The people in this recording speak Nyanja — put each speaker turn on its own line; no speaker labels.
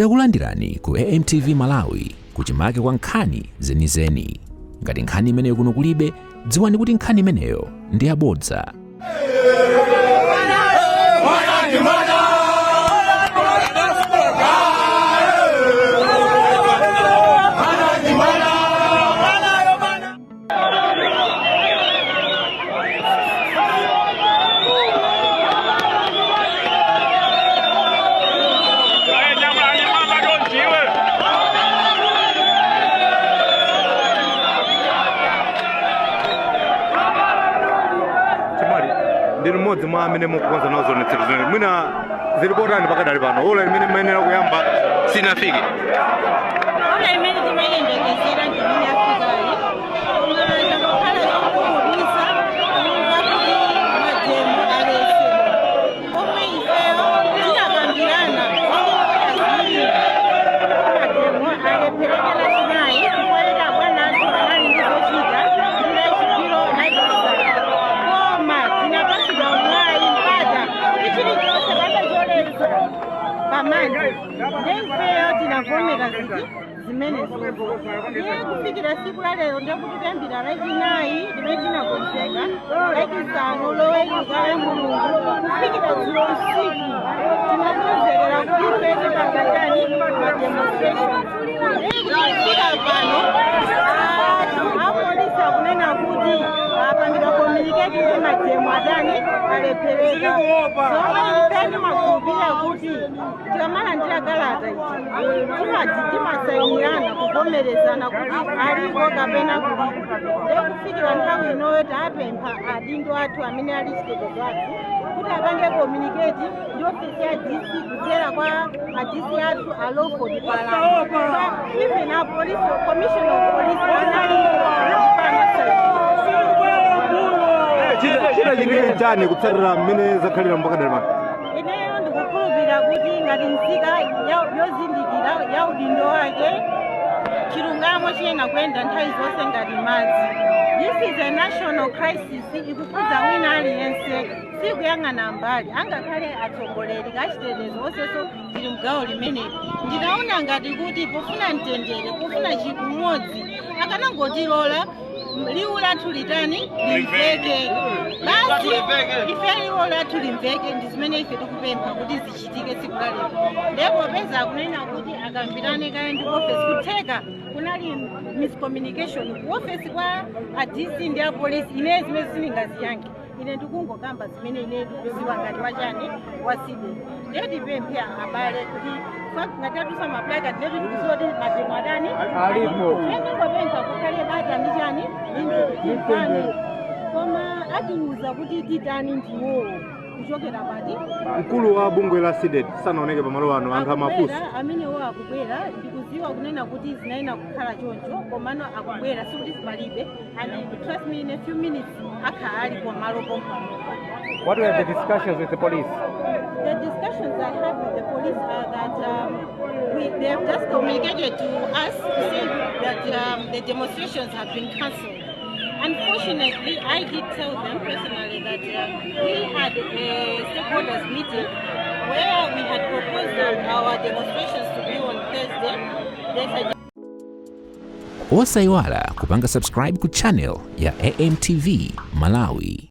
Takulandirani ku AMTV Malawi kuchimake kwa nkhani zenizeni. Ngati nkhani imeneyo kuno kulibe, dziwani kuti nkhani imeneyo ndi yabodza.
Ndiri modzi mwa amene mukukonza nawo zonetsero mwina zili potani pakadali pano ola imene mmayenera kuyamba sinafike
ola imene timayendekesera ndimene afikayi takukhala tikukubisa kumva kuti mademo alese omwe ifeyo tinakambirana azili mademo alepherekera chinayi kukwalira bwanathu anali ndizochita ndinachipiro naikisana koma tinapasira mwayi mpata kuti chilichonse bakachioletsa pamanje ndemfeyo tinavomera ziti zimene ndiye kufikira siku la lero ndekutipembira lachinayi limene tinakonzeka lachisanu loweruka la mulungu kufikira dzulo usiku tinakonzekera kuti pete pakatani mademonstration ndekufika pano apolisi akunena kuti apangidwa communicate kuti mademo adani alephereka zomwe ifeni makhulupirira kuti tikamalandira kalata ichi timasayinirana kuvomerezana kuti aliko kapena kulipo ndekufikira nthawi inoyo tapempha adindo athu amene ali chitetezo athu kuti apange communicate ndi ofisi ya DC kudzera kwa adc athu a Lawford Palanga even a police commission of police
chita chingine chani kutsatira mmene zakhalira mpakadali pano
ineyo ndikukhulupirira kuti ngati nzika yozindikira ya udindo wake chilungamo chiyena kuyenda nthawi zonse ngati madzi. This is a national crisis ikukhudza wina aliyense sikuyang'ana mbali angakhale atsogoleri kachitetezo onsenso zili mgawo limeneli. Ndinaona ngati kuti pofuna mtendere pofuna chimodzi akanangotilola liwu lathu litani limveke basi ife liwu lathu limveke ndi zimene ife tikupempha kuti zichitike siku la lero. Ndipo peza akunena kuti akambirane kale ndi ofesi kutheka kunali miscommunication ku ofesi kwa ADC ndi a police ine zimene siningaziyankhe ine ndikungokamba zimene ine ndikuziwa ngati wachani wasibe ndiye tipemphe abale kuti ngati atusa maplaka ndiye tikuziwa kuti mademo adani alipo ndingopempha kukhale bata ndi chani ndifani koma atiuza kuti titani ndiwowo kuchokera pati
mkulu wa bungwe la SIDET sanaoneke pamalo ano anthu amapusa
amenewo akubwera ndikuziwa kunena kuti zinaina kukhala choncho komano akubwera sikuti zimalibe and trust me in a few minutes akhala alipo malo pompano.
What were the discussions with the police?
The discussions I had with the police are that they have just communicated to us to say that the demonstrations have been cancelled. Unfortunately, I did tell them personally that we had a stakeholders meeting where we had proposed our demonstrations to be on Thursday.
Osaiwala kupanga subscribe ku channel ya AMTV Malawi.